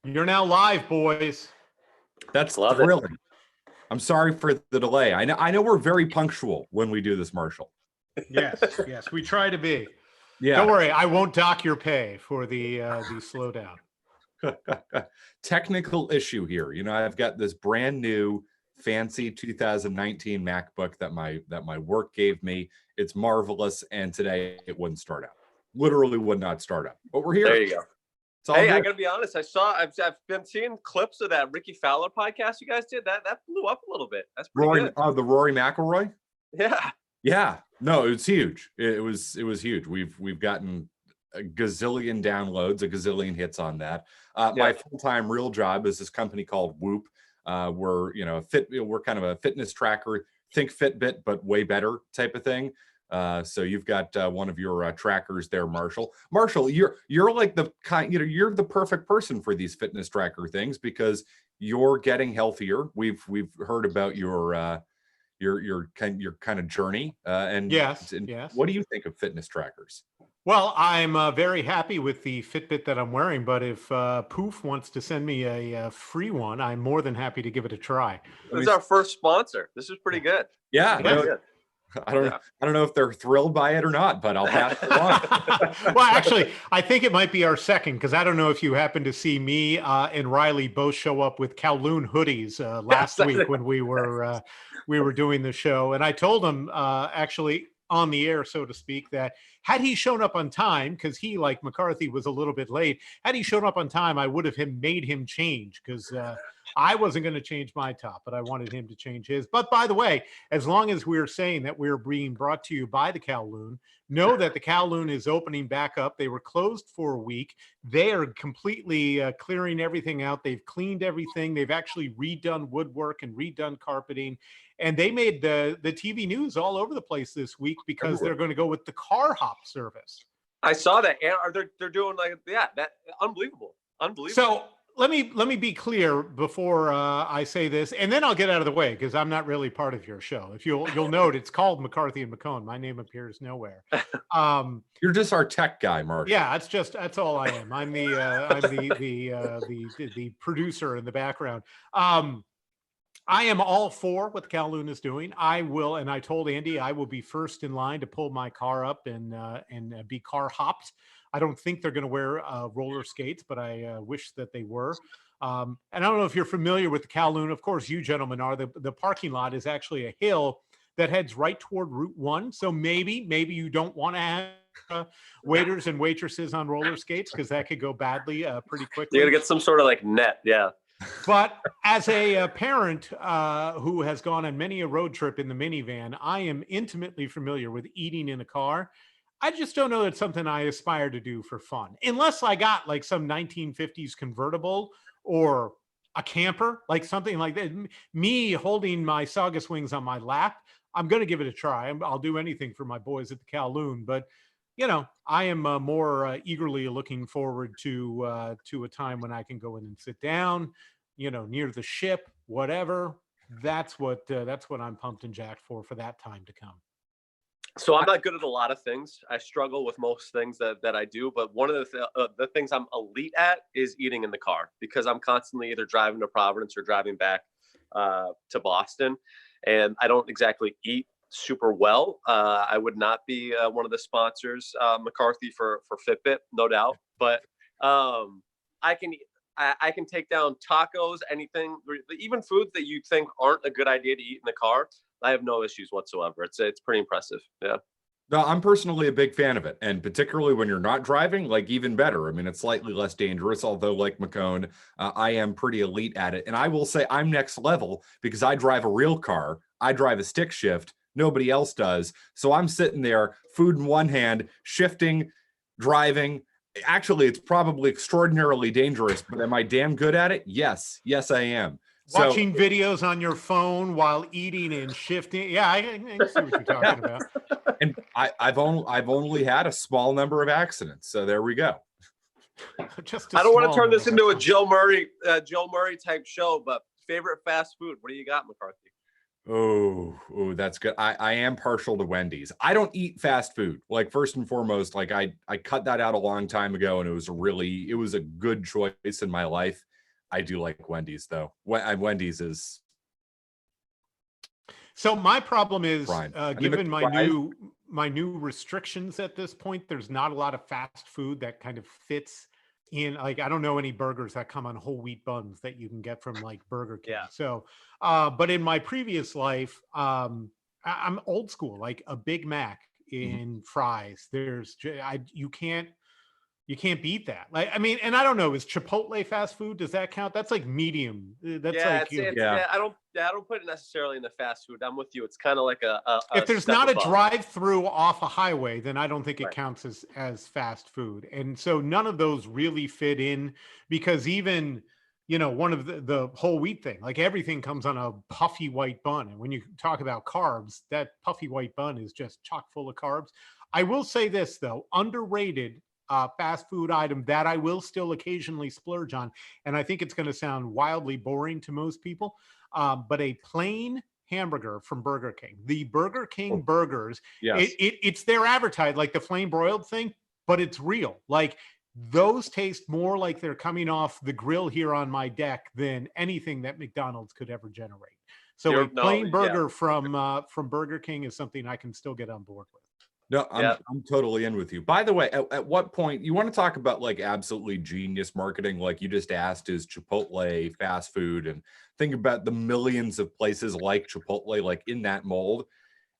You're now live, boys. That's Love thrilling. It. I'm sorry for the delay. I know we're very punctual when we do this, Marshall. Yes, we try to be. Yeah. Don't worry, I won't dock your pay for the slowdown. Technical issue here. You know, I've got this brand new fancy 2019 MacBook that my work gave me. It's marvelous, and today it wouldn't start up. Literally would not start up. But we're here. There you go. Hey, I gotta be honest. I've been seeing clips of that Ricky Fowler podcast you guys did. That blew up a little bit. That's pretty good. The Rory McIlroy. Yeah. No, it's huge. It was huge. We've gotten a gazillion downloads, a gazillion hits on that. My full-time real job is this company called Whoop. We're we're kind of a fitness tracker. Think Fitbit, but way better type of thing. So you've got one of your trackers there, Marshall. Marshall, you're like the kind, you're the perfect person for these fitness tracker things because you're getting healthier. We've heard about your kind of journey. And yes. What do you think of fitness trackers? Well, I'm very happy with the Fitbit that I'm wearing, but if Poof wants to send me a free one, I'm more than happy to give it a try. This is our first sponsor. This is pretty good. Yeah. I don't know if they're thrilled by it or not, but I'll pass it on. Well, actually, I think it might be our second because I don't know if you happened to see me and Riley both show up with Kowloon hoodies last week when we were doing the show, and I told him actually on the air, so to speak, that had he shown up on time, because he, like McCarthy, was a little bit late, had he shown up on time, I would have made him change because I wasn't going to change my top, but I wanted him to change his. But by the way, as long as we're saying that we're being brought to you by the Kowloon, know that the Kowloon is opening back up. They were closed for a week. They are completely clearing everything out. They've cleaned everything. They've actually redone woodwork and redone carpeting. And they made the TV news all over the place this week because they're going to go with the car hop service. I saw that. And they're doing that unbelievable. So let me be clear before I say this, and then I'll get out of the way because I'm not really part of your show. If you'll note, it's called McCarthy McKone. My name appears nowhere. You're just our tech guy, Mark. Yeah, that's all I am. I'm the producer in the background. I am all for what the Kowloon is doing. I will, and I told Andy I will be first in line to pull my car up and be car hopped. I don't think they're going to wear roller skates, but I wish that they were. And I don't know if you're familiar with the Kowloon. Of course, you gentlemen are. The parking lot is actually a hill that heads right toward Route 1. So maybe you don't want to have waiters and waitresses on roller skates because that could go badly pretty quickly. You're going to get some sort of net, yeah. But as a parent who has gone on many a road trip in the minivan, I am intimately familiar with eating in a car. I just don't know that's something I aspire to do for fun, unless I got like some 1950s convertible or a camper, like something like that. Me holding my Saugus wings on my lap, I'm going to give it a try. I'll do anything for my boys at the Kowloon, but I am more eagerly looking forward to a time when I can go in and sit down, near the ship, whatever. That's what I'm pumped and jacked for that time to come. So I'm not good at a lot of things. I struggle with most things that I do, but one of the things I'm elite at is eating in the car because I'm constantly either driving to Providence or driving back to Boston, and I don't exactly eat super well. I would not be one of the sponsors, McCarthy, for Fitbit, no doubt, but I can take down tacos, anything, even foods that you think aren't a good idea to eat in the car. I have no issues whatsoever. It's pretty impressive. Yeah. No, I'm personally a big fan of it. And particularly when you're not driving, like even better. I mean, it's slightly less dangerous, although like McKone, I am pretty elite at it. And I will say I'm next level because I drive a real car. I drive a stick shift. Nobody else does. So I'm sitting there, food in one hand, shifting, driving. Actually, it's probably extraordinarily dangerous, but am I damn good at it? Yes, I am. Watching videos on your phone while eating and shifting. Yeah, I see what you're talking about. And I've only had a small number of accidents, so there we go. I don't want to turn this into a Joe Murray type show, but favorite fast food? What do you got, McCarthy? Oh, that's good. I am partial to Wendy's. I don't eat fast food. Like first and foremost, like I cut that out a long time ago, and it was a good choice in my life. I do like Wendy's though. Wendy's is So my problem is, prime. given my new restrictions at this point, there's not a lot of fast food that kind of fits in. Like, I don't know any burgers that come on whole wheat buns that you can get from like Burger King. Yeah. So, but in my previous life, I'm old school, like a Big Mac in fries. You can't beat that. Like, I mean, and I don't know, is Chipotle fast food? Does that count? That's like medium. That's Yeah, like, yeah. I don't put it necessarily in the fast food. I'm with you. It's kind of like a if there's step not a above. drive-through off a highway, then I don't think it Right. counts as fast food. And so none of those really fit in, because even, one of the whole wheat thing, like everything comes on a puffy white bun. And when you talk about carbs, that puffy white bun is just chock full of carbs. I will say this though, underrated fast food item that I will still occasionally splurge on. And I think it's going to sound wildly boring to most people, but a plain hamburger from Burger King. The Burger King burgers, yes. it's their advertised, like the flame broiled thing, but it's real. Like, those taste more like they're coming off the grill here on my deck than anything that McDonald's could ever generate. So a plain burger from Burger King is something I can still get on board with. No, I'm totally in with you. By the way, at what point you want to talk about like absolutely genius marketing, like you just asked, is Chipotle fast food, and think about the millions of places like Chipotle, like in that mold.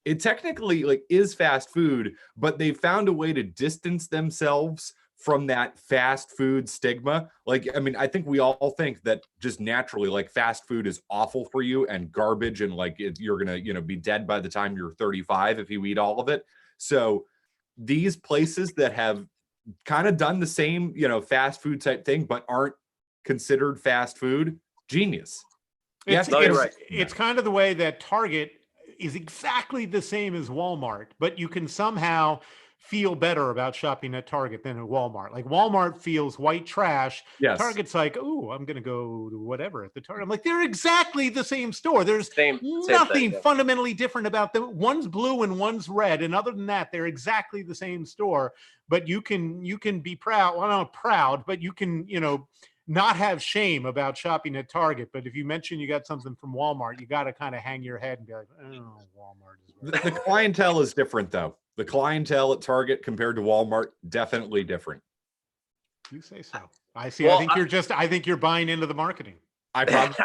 It technically like is fast food, but they found a way to distance themselves from that fast food stigma. Like, I mean, I think we all think that just naturally, like fast food is awful for you and garbage, and like you're gonna, be dead by the time you're 35 if you eat all of it. So these places that have kind of done the same, fast food type thing, but aren't considered fast food, genius. It's kind of the way that Target is exactly the same as Walmart, but you can somehow feel better about shopping at Target than at Walmart. Like, Walmart feels white trash. Yes. Target's like, oh, I'm going to go to whatever at the Target. I'm like, they're exactly the same store. There's nothing fundamentally different about them. One's blue and one's red. And other than that, they're exactly the same store. But you can be proud. Well, not proud, but you can, not have shame about shopping at Target. But if you mention you got something from Walmart, you got to kind of hang your head and be like, oh, Walmart is right. The clientele is different though. The clientele at Target compared to Walmart, definitely different. You say so. I see. Well, I think you're buying into the marketing. I probably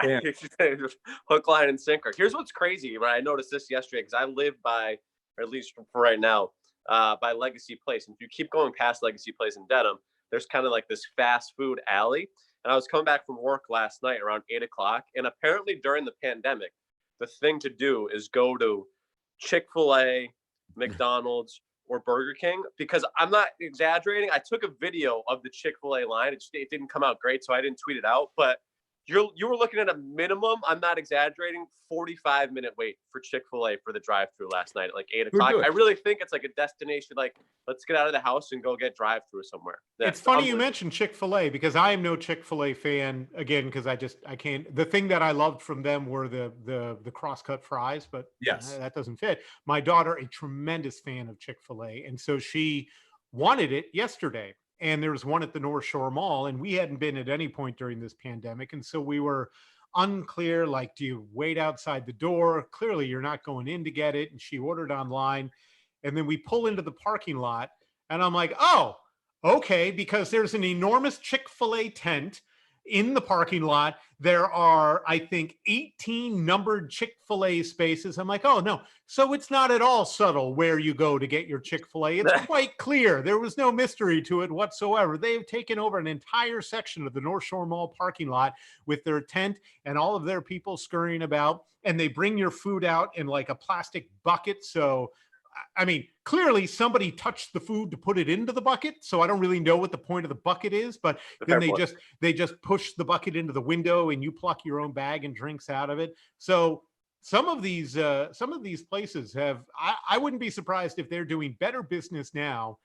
can. Hook, line, and sinker. Here's what's crazy, right? I noticed this yesterday because I live by, or at least for right now, by Legacy Place. And if you keep going past Legacy Place in Dedham, there's kind of like this fast food alley. And I was coming back from work last night around 8:00. And apparently during the pandemic, the thing to do is go to Chick-fil-A, McDonald's, or Burger King, because I'm not exaggerating. I took a video of the Chick-fil-A line. It didn't come out great, so I didn't tweet it out. But you were looking at a minimum, I'm not exaggerating, 45-minute wait for Chick-fil-A for the drive-through last night at like 8:00. I really think it's like a destination. Like, let's get out of the house and go get drive-through somewhere. It's funny you mentioned Chick-fil-A, because I am no Chick-fil-A fan, again, because I can't. The thing that I loved from them were the cross-cut fries, but yes, that doesn't fit. My daughter, a tremendous fan of Chick-fil-A, and so she wanted it yesterday. And there was one at the North Shore Mall, and we hadn't been at any point during this pandemic. And so we were unclear, like, do you wait outside the door? Clearly you're not going in to get it. And she ordered online. And then we pull into the parking lot, and I'm like, oh, okay, because there's an enormous Chick-fil-A tent in the parking lot. There are, I think, 18 numbered Chick-fil-A spaces. I'm like, oh, no. So it's not at all subtle where you go to get your Chick-fil-A. It's quite clear. There was no mystery to it whatsoever. They've taken over an entire section of the North Shore Mall parking lot with their tent and all of their people scurrying about. And they bring your food out in like a plastic bucket. So, I mean, clearly somebody touched the food to put it into the bucket. So I don't really know what the point of the bucket is, but then they just push the bucket into the window and you pluck your own bag and drinks out of it. So some of these places have, I wouldn't be surprised if they're doing better business now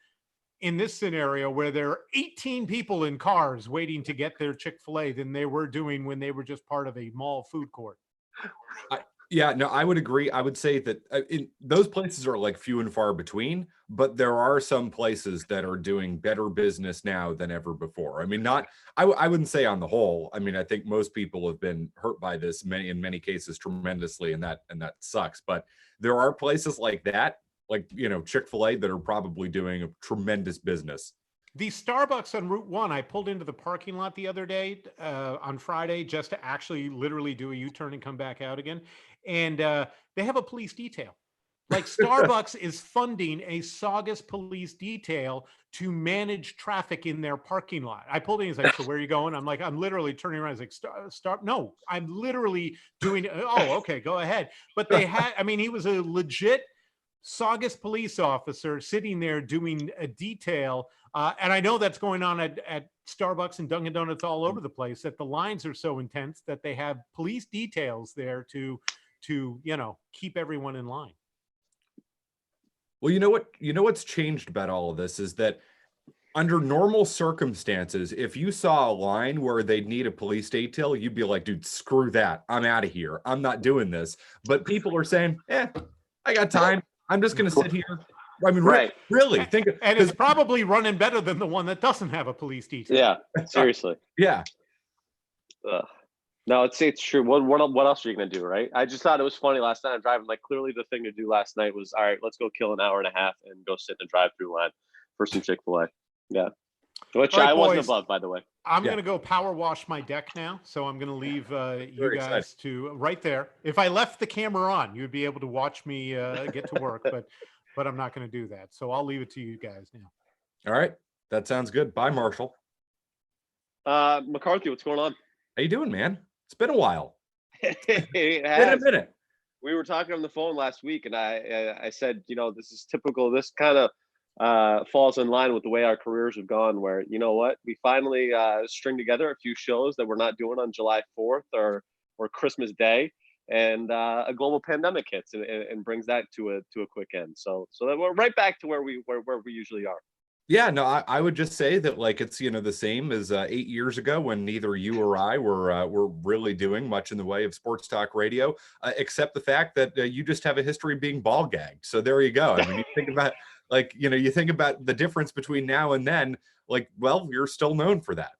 in this scenario where there are 18 people in cars waiting to get their Chick-fil-A than they were doing when they were just part of a mall food court. Yeah, no, I would agree. I would say that in those places are like few and far between, but there are some places that are doing better business now than ever before. I mean, not I wouldn't say on the whole. I mean, I think most people have been hurt by this in many cases tremendously, and that sucks. But there are places like that, like Chick-fil-A, that are probably doing a tremendous business. The Starbucks on Route 1, I pulled into the parking lot the other day on Friday just to actually literally do a U-turn and come back out again. And they have a police detail. Like Starbucks is funding a Saugus police detail to manage traffic in their parking lot. I pulled in, he's like, so where are you going? I'm like, I'm literally turning around. He's like, stop. No, I'm literally doing, oh, okay, go ahead. But they had, I mean, he was a legit Saugus police officer sitting there doing a detail. And I know that's going on at Starbucks and Dunkin' Donuts all over the place, that the lines are so intense that they have police details there to keep everyone in line. Well, what's changed about all of this is that under normal circumstances, if you saw a line where they'd need a police detail, you'd be like, dude, screw that. I'm out of here. I'm not doing this. But people are saying, I got time. I'm just going to sit here. I mean, right. Really think, and it's probably running better than the one that doesn't have a police detail. Yeah, seriously. Yeah. No, it's true. What else are you gonna do, right? I just thought it was funny last night. I'm driving. Like, clearly, the thing to do last night was, all right, let's go kill an hour and a half and go sit in a drive-through line for some Chick-fil-A. Yeah, which right, I wasn't boys, above, by the way. I'm gonna go power wash my deck now, so I'm gonna leave you guys to right there. If I left the camera on, you'd be able to watch me get to work, but I'm not gonna do that. So I'll leave it to you guys now. All right, that sounds good. Bye, Marshall. McCarthy, what's going on? How you doing, man? It's been a while. It has. Been a minute. We were talking on the phone last week, and I said, this is typical. This kind of falls in line with the way our careers have gone, where, you know what, we finally string together a few shows that we're not doing on July 4th or Christmas Day, and a global pandemic hits and brings that to a quick end. So that we're right back to where we usually are. Yeah, no, I would just say that, like, it's the same as 8 years ago when neither you or I were really doing much in the way of sports talk radio, except the fact that you just have a history of being ball gagged. So there you go. I mean, you think about you think about the difference between now and then. Like, well, you're still known for that,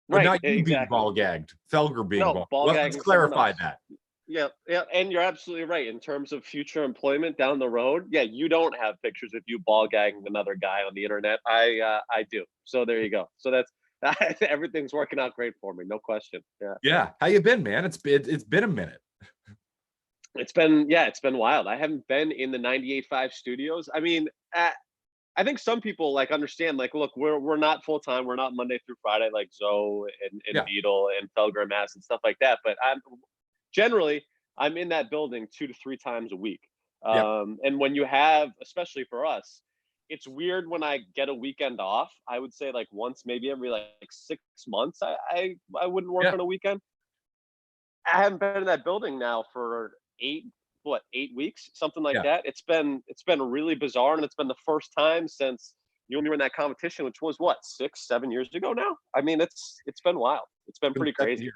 but right? Not you exactly. being ball gagged, Felger being ball. Well, let's clarify that. Yeah, and you're absolutely right. In terms of future employment down the road, you don't have pictures of you ball gagging another guy on the internet. I do. So there you go. So that's everything's working out great for me, no question. Yeah. How you been, man? It's been a minute. It's been wild. I haven't been in the 98.5 studios. I mean, I think some people understand. Look, we're not full time. We're not Monday through Friday like Zoe and Beetle and Felger and Mass and stuff like that. But generally, I'm in that building 2 to 3 times a week. And when you have, especially for us, it's weird when I get a weekend off. I would say once, maybe every 6 months, I wouldn't work on a weekend. I haven't been in that building now for 8 weeks, something like that. It's been really bizarre, and it's been the first time since you were in that competition, which was 6-7 years ago now. I mean, it's been wild. It's been pretty crazy.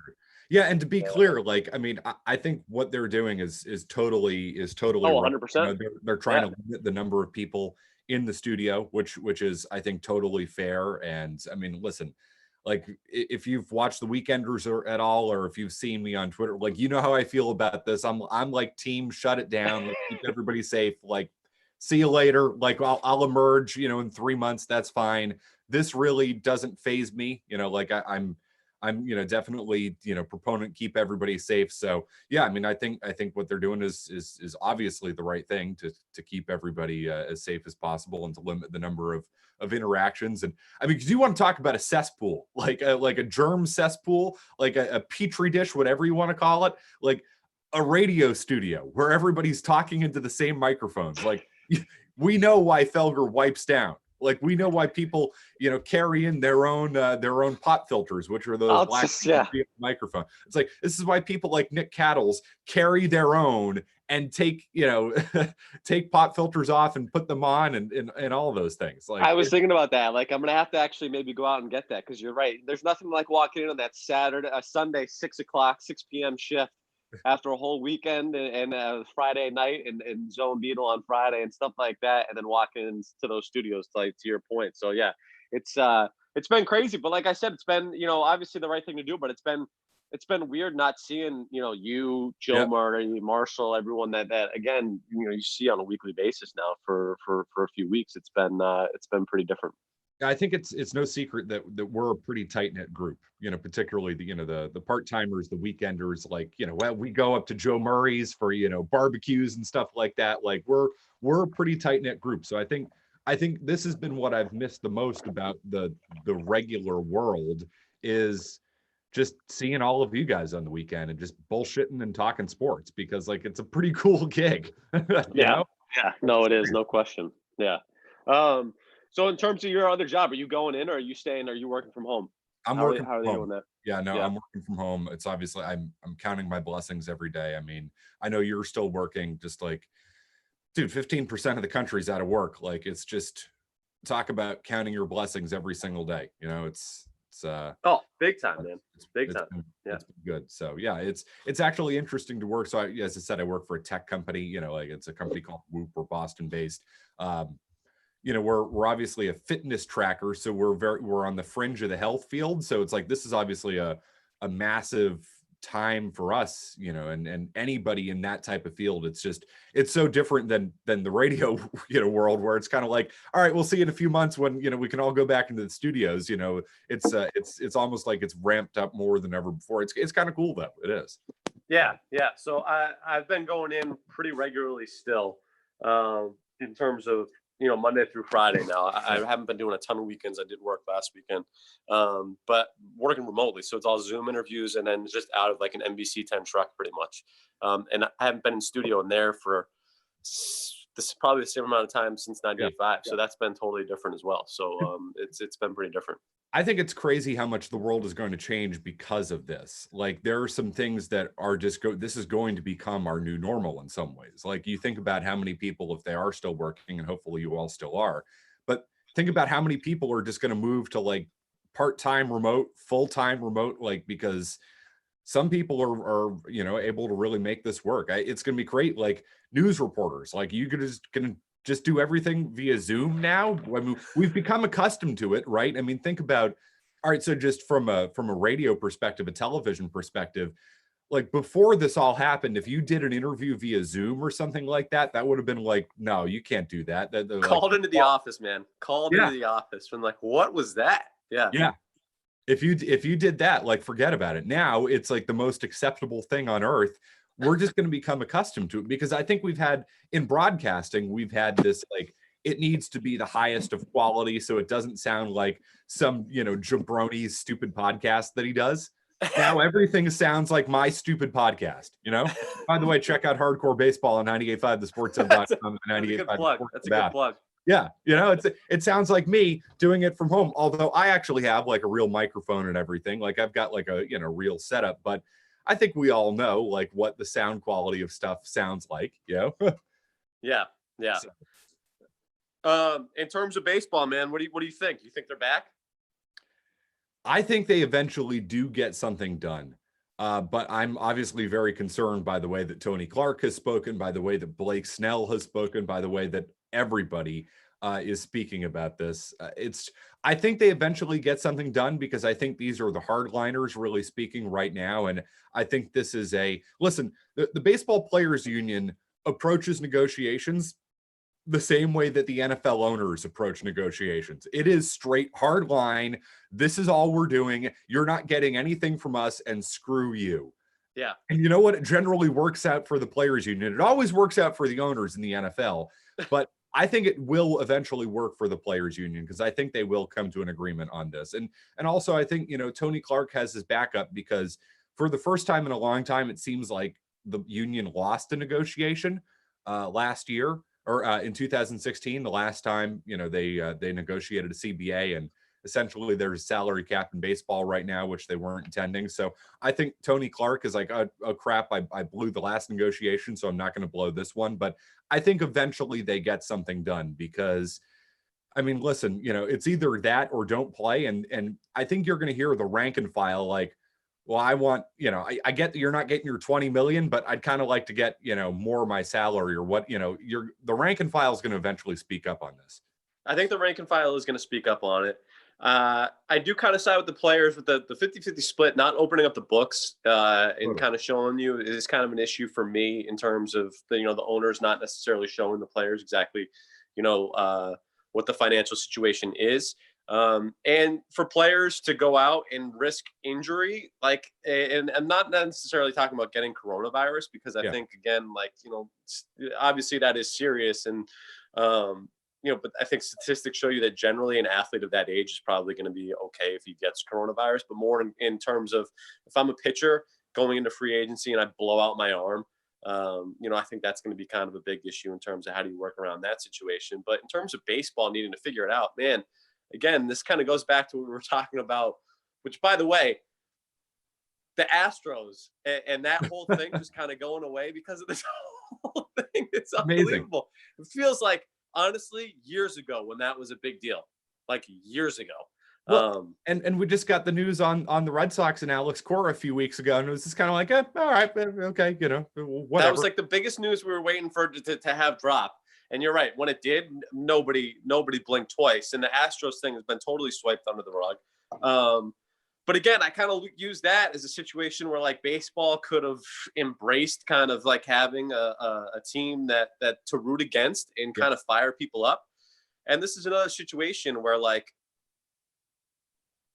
Yeah, and to be clear, I mean, I think what they're doing is totally 100%. They're trying to limit the number of people in the studio, which is, I think, totally fair. And I mean, listen, if you've watched the Weekenders at all, or if you've seen me on Twitter, you know how I feel about this. I'm like, team, shut it down. Let's keep everybody safe. See you later. I'll emerge, in 3 months. That's fine. This really doesn't faze me. I'm definitely, proponent, keep everybody safe. So yeah, I mean, I think what they're doing is obviously the right thing to keep everybody as safe as possible and to limit the number of interactions. And I mean, because you want to talk about a cesspool, like a germ cesspool, like a petri dish, whatever you want to call it, like a radio studio where everybody's talking into the same microphones. We know why Felger wipes down. We know why people, carry in their own pop filters, which are those black microphone. It's this is why people like Nick Cattles carry their own and take pop filters off and put them on and all those things. I was thinking about that. I'm gonna have to actually maybe go out and get that, because you're right. There's nothing like walking in on that Sunday 6 p.m. shift after a whole weekend and Friday night and Zone Beetle on Friday and stuff like that, and then walking into those studios, like to your point. So yeah, it's been crazy, but like I said, it's been, obviously the right thing to do, but it's been weird not seeing, you, Joe Yep. Murray, Marshall, everyone that again, you see on a weekly basis now for a few weeks. It's been pretty different. I think it's no secret that we're a pretty tight knit group. Particularly the part timers, the weekenders. Like well, we go up to Joe Murray's for barbecues and stuff like that. Like we're a pretty tight knit group. So I think this has been what I've missed the most about the regular world is just seeing all of you guys on the weekend and just bullshitting and talking sports, because like it's a pretty cool gig. Yeah. No, it is, no question. Yeah. So in terms of your other job, are you going in or are you staying? Are you working from home? I'm How working are from they home. doing that? Yeah, no, Yeah. I'm working from home. It's obviously I'm counting my blessings every day. I mean, I know you're still working, just like, dude, 15% of the country's out of work. Like it's just talk about counting your blessings every single day. It's Oh, big time, man. Big time. Yeah. It's been good. So yeah, it's actually interesting to work. So as I said, I work for a tech company, like it's a company called Whoop. We're Boston based. We're obviously a fitness tracker, so we're on the fringe of the health field. So it's like this is obviously a massive time for us, and anybody in that type of field. It's so different than the radio world, where it's kind of like, all right, we'll see you in a few months when we can all go back into the studios. It's almost like it's ramped up more than ever before. It's kind of cool though. It is. Yeah. So I've been going in pretty regularly still, in terms of Monday through Friday now. I haven't been doing a ton of weekends. I did work last weekend, but working remotely. So it's all Zoom interviews and then just out of like an NBC 10 truck pretty much. And I haven't been in studio in there for this is probably the same amount of time since 98.5. So that's been totally different as well. So it's been pretty different. I think it's crazy how much the world is going to change because of this. Like there are some things that are this is going to become our new normal in some ways. Like you think about how many people, if they are still working, and hopefully you all still are, but think about how many people are just going to move to like part-time remote, full-time remote, like because some people are able to really make this work. It's going to be great. Like news reporters, like you could just do everything via Zoom now. I mean, we've become accustomed to it, right? I mean, think about, all right, so just from a radio perspective, a television perspective, like before this all happened, if you did an interview via Zoom or something like that, that would have been like, no, you can't do that. Called into the office, man. Called into the office. And like, what was that? Yeah. Yeah. If you did that, like forget about it. Now it's like the most acceptable thing on earth. We're just going to become accustomed to it, because I think we've had in broadcasting, we've had this like it needs to be the highest of quality, so it doesn't sound like some jabroni's stupid podcast that he does. Now everything sounds like my stupid podcast. By the way, check out Hardcore Baseball on 98.5 the Sports Hub. That's a good plug. That's a good plug. Yeah, it sounds like me doing it from home. Although I actually have like a real microphone and everything. Like I've got like a real setup, but I think we all know like what the sound quality of stuff sounds like. Yeah. So, in terms of baseball, man, what do you think? You think they're back? I think they eventually do get something done. But I'm obviously very concerned by the way that Tony Clark has spoken, by the way that Blake Snell has spoken, by the way that everybody is speaking about this. I think they eventually get something done, because I think these are the hardliners really speaking right now. And I think this is listen, the Baseball Players Union approaches negotiations the same way that the NFL owners approach negotiations. It is straight hard line. This is all we're doing. You're not getting anything from us, and screw you. Yeah. And you know what? It generally works out for the players union. It always works out for the owners in the NFL, but I think it will eventually work for the players union, because I think they will come to an agreement on this. And also I think, Tony Clark has his backup, because for the first time in a long time, it seems like the union lost a negotiation last year. Or in 2016, the last time, they negotiated a CBA, and essentially there's a salary cap in baseball right now, which they weren't intending. So I think Tony Clark is like, oh crap, I blew the last negotiation, so I'm not going to blow this one. But I think eventually they get something done, because, I mean, listen, it's either that or don't play. And I think you're going to hear the rank and file like, well, I want, I get that you're not getting your 20 million, but I'd kind of like to get, more of my salary or what, the rank and file is going to eventually speak up on this. I think the rank and file is going to speak up on it. I do kind of side with the players with the 50-50 split, not opening up the books and kind of showing you is kind of an issue for me in terms of the owners not necessarily showing the players exactly, what the financial situation is. And for players to go out and risk injury, and I'm not necessarily talking about getting coronavirus, because I think, again, obviously that is serious. And, but I think statistics show you that generally an athlete of that age is probably going to be okay if he gets coronavirus, but more in terms of if I'm a pitcher going into free agency and I blow out my arm, I think that's going to be kind of a big issue in terms of how do you work around that situation. But in terms of baseball needing to figure it out, man, again, this kind of goes back to what we were talking about, which, by the way, the Astros and that whole thing just kind of going away because of this whole thing. It's unbelievable. Amazing. It feels like, honestly, years ago when that was a big deal, like years ago. Well, and we just got the news on the Red Sox and Alex Cora a few weeks ago, and it was just kind of like, all right, okay, whatever. That was like the biggest news we were waiting for to have drop. And you're right, when it did, nobody blinked twice, and the Astros thing has been totally swiped under the rug. But again, I kind of use that as a situation where like baseball could have embraced kind of like having a team that to root against and kind of fire people up. And this is another situation where like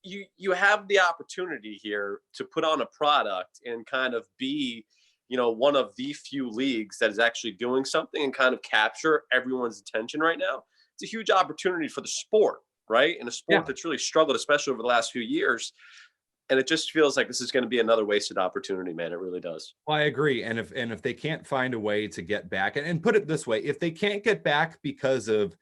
you have the opportunity here to put on a product and kind of be, one of the few leagues that is actually doing something and kind of capture everyone's attention right now. It's a huge opportunity for the sport, right? And a sport that's really struggled, especially over the last few years. And it just feels like this is going to be another wasted opportunity, man. It really does. Well, I agree. And if they can't find a way to get back, and put it this way, if they can't get back because of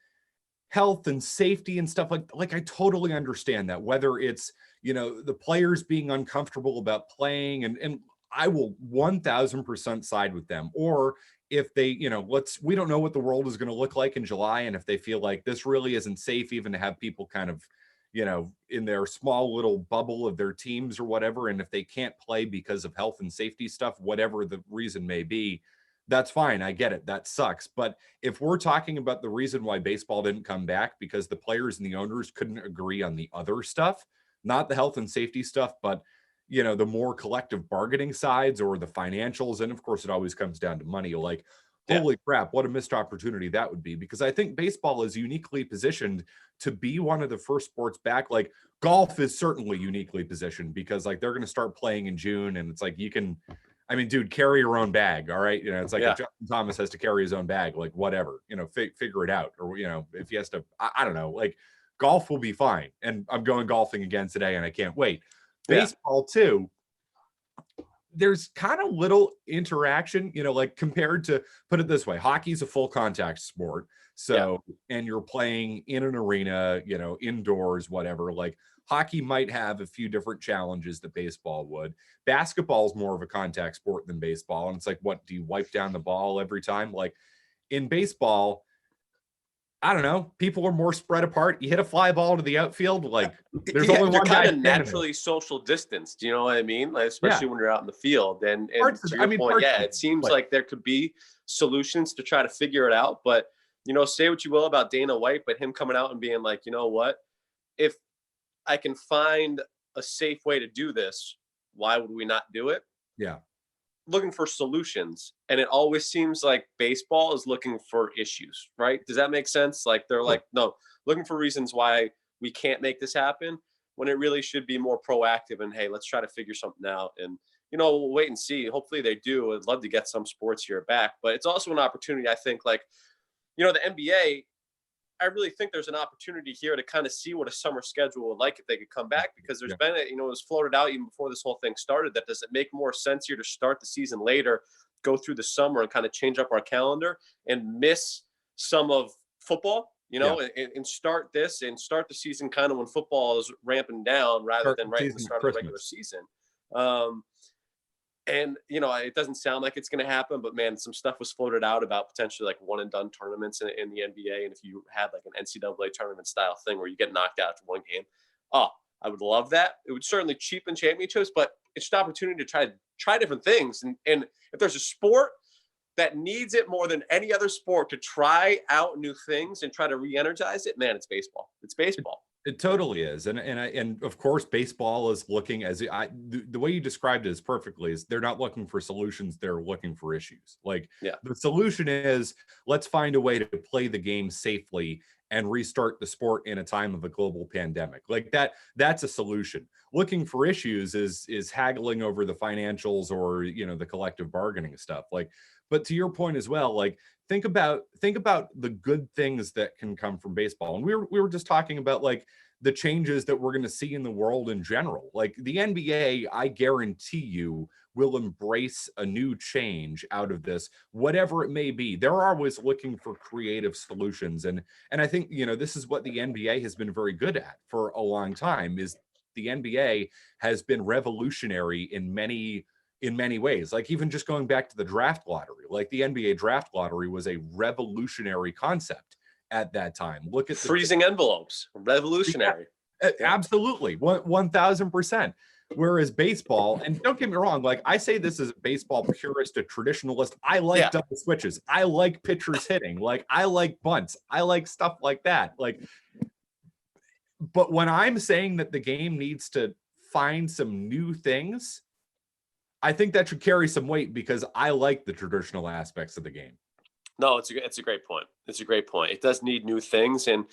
health and safety and stuff like I totally understand that, whether it's, the players being uncomfortable about playing, and I will 1000% side with them. Or if they, we don't know what the world is going to look like in July. And if they feel like this really isn't safe, even to have people kind of, in their small little bubble of their teams or whatever, and if they can't play because of health and safety stuff, whatever the reason may be, that's fine. I get it. That sucks. But if we're talking about the reason why baseball didn't come back because the players and the owners couldn't agree on the other stuff, not the health and safety stuff, but the more collective bargaining sides or the financials. And of course, it always comes down to money. Like, holy crap, what a missed opportunity that would be. Because I think baseball is uniquely positioned to be one of the first sports back. Like golf is certainly uniquely positioned because like they're going to start playing in June, and it's like dude, carry your own bag. All right. It's like if Justin Thomas has to carry his own bag, like whatever, figure it out. Or, if he has to, I don't know, like golf will be fine. And I'm going golfing again today and I can't wait. Baseball too. There's kind of little interaction, like compared to, put it this way, hockey's a full contact sport. So, and you're playing in an arena, indoors, whatever, like hockey might have a few different challenges that baseball would. Basketball is more of a contact sport than baseball. And it's like, what, do you wipe down the ball every time? Like in baseball, I don't know. People are more spread apart. You hit a fly ball to the outfield, like there's only one guy. Kind of naturally social distanced. Do you know what I mean? Like, especially when you're out in the field. And to your point, it seems like there could be solutions to try to figure it out. But say what you will about Dana White, but him coming out and being like, you know what, if I can find a safe way to do this, why would we not do it? Yeah. Looking for solutions. And it always seems like baseball is looking for issues, right? Does that make sense? Like they're like, no, looking for reasons why we can't make this happen, when it really should be more proactive and, hey, let's try to figure something out. And, we'll wait and see. Hopefully they do. I'd love to get some sports here back, but it's also an opportunity. I think like, the NBA, I really think there's an opportunity here to kind of see what a summer schedule would like if they could come back, because there's been it was floated out even before this whole thing started, that does it make more sense here to start the season later, go through the summer and kind of change up our calendar and miss some of football, and start this and start the season kind of when football is ramping down rather than right at the start of the regular season. And, it doesn't sound like it's going to happen, but man, some stuff was floated out about potentially like one and done tournaments in the NBA. And if you had like an NCAA tournament style thing where you get knocked out after one game, I would love that. It would certainly cheapen championships, but it's an opportunity to try different things. And if there's a sport that needs it more than any other sport to try out new things and try to re-energize it, man, it's baseball. It's baseball. It totally is. And of course, baseball is looking the way you described it is perfectly is they're not looking for solutions. They're looking for issues. Like the solution is let's find a way to play the game safely and restart the sport in a time of a global pandemic. Like that's a solution. Looking for issues is haggling over the financials or, the collective bargaining stuff. Like, but to your point as well, like think about the good things that can come from baseball. And we were just talking about like the changes that we're going to see in the world in general. Like the NBA, I guarantee you will embrace a new change out of this, whatever it may be. They're always looking for creative solutions. And I think, this is what the NBA has been very good at for a long time, is the NBA has been revolutionary in many ways. Like even just going back to the draft lottery, like the NBA draft lottery was a revolutionary concept at that time. Look at freezing envelopes, revolutionary. Yeah, absolutely. 1000%. Whereas baseball, and don't get me wrong, like I say this as a baseball purist, a traditionalist. I like double switches. I like pitchers hitting. Like I like bunts. I like stuff like that. Like, but when I'm saying that the game needs to find some new things, I think that should carry some weight because I like the traditional aspects of the game. No, it's a great point. It's a great point. It does need new things. And,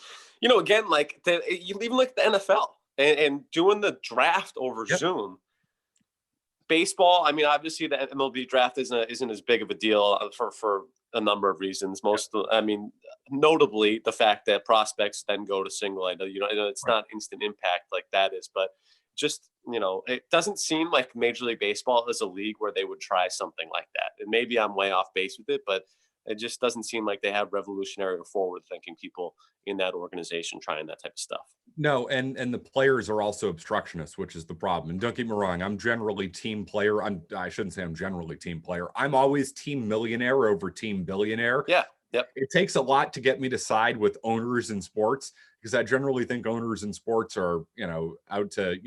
again, like even like the NFL and doing the draft over Zoom. Baseball, I mean, obviously the MLB draft isn't as big of a deal for a number of reasons. Notably the fact that prospects then go to single. I know, it's not instant impact like that is, but just, it doesn't seem like Major League Baseball is a league where they would try something like that. And maybe I'm way off base with it, but it just doesn't seem like they have revolutionary or forward-thinking people in that organization trying that type of stuff. No, and the players are also obstructionists, which is the problem. And don't get me wrong, I'm generally team player. I shouldn't say I'm generally team player. I'm always team millionaire over team billionaire. Yeah. Yep. It takes a lot to get me to side with owners in sports because I generally think owners in sports are, out to,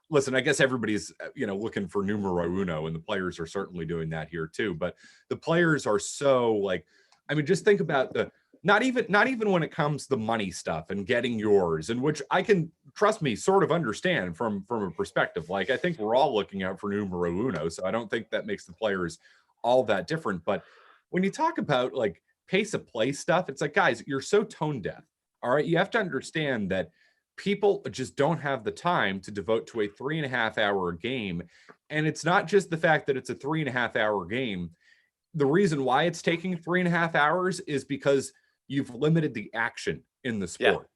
listen, I guess everybody's, looking for numero uno, and the players are certainly doing that here too. But the players are so like, I mean, just think about not even when it comes to money stuff and getting yours, and which I can, trust me, sort of understand from a perspective. Like, I think we're all looking out for numero uno. So I don't think that makes the players all that different. But when you talk about like pace of play stuff, it's like, guys, you're so tone deaf. All right. You have to understand that people just don't have the time to devote to a 3.5 hour game. And it's not just the fact that it's a 3.5 hour game. The reason why it's taking 3.5 hours is because you've limited the action in the sport.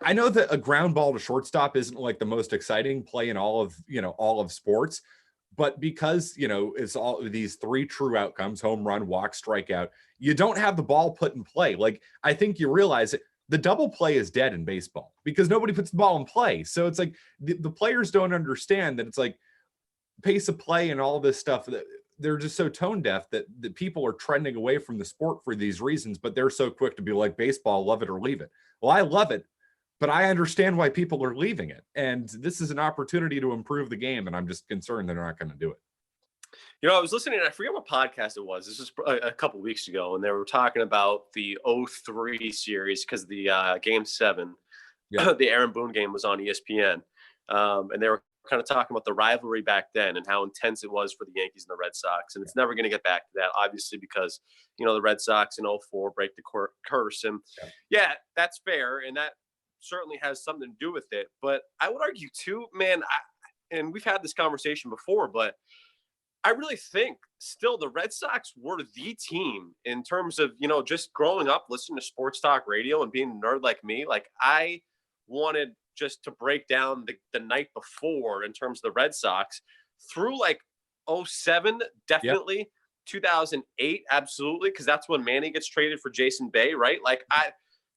I know that a ground ball to shortstop isn't like the most exciting play in all of sports, but because, it's all these 3 true outcomes, home run, walk, strikeout, you don't have the ball put in play. Like, I think you realize it. The double play is dead in baseball because nobody puts the ball in play. So it's like the players don't understand that it's like pace of play and all this stuff that they're just so tone deaf that people are trending away from the sport for these reasons, but they're so quick to be like, baseball, love it or leave it. Well, I love it, but I understand why people are leaving it. And this is an opportunity to improve the game. And I'm just concerned they're not going to do it. I was listening, I forget what podcast it was. This was a couple of weeks ago, and they were talking about the 03 series because the Game 7, the Aaron Boone game was on ESPN. And they were kind of talking about the rivalry back then and how intense it was for the Yankees and the Red Sox. And it's never going to get back to that, obviously, because, the Red Sox in 04 break the curse. And that's fair. And that certainly has something to do with it. But I would argue too, man, and we've had this conversation before, but I really think still the Red Sox were the team in terms of, just growing up, listening to sports talk radio and being a nerd like me. Like, I wanted just to break down the night before in terms of the Red Sox through like 07, definitely 2008. Absolutely. Cause that's when Manny gets traded for Jason Bay, right? Like, I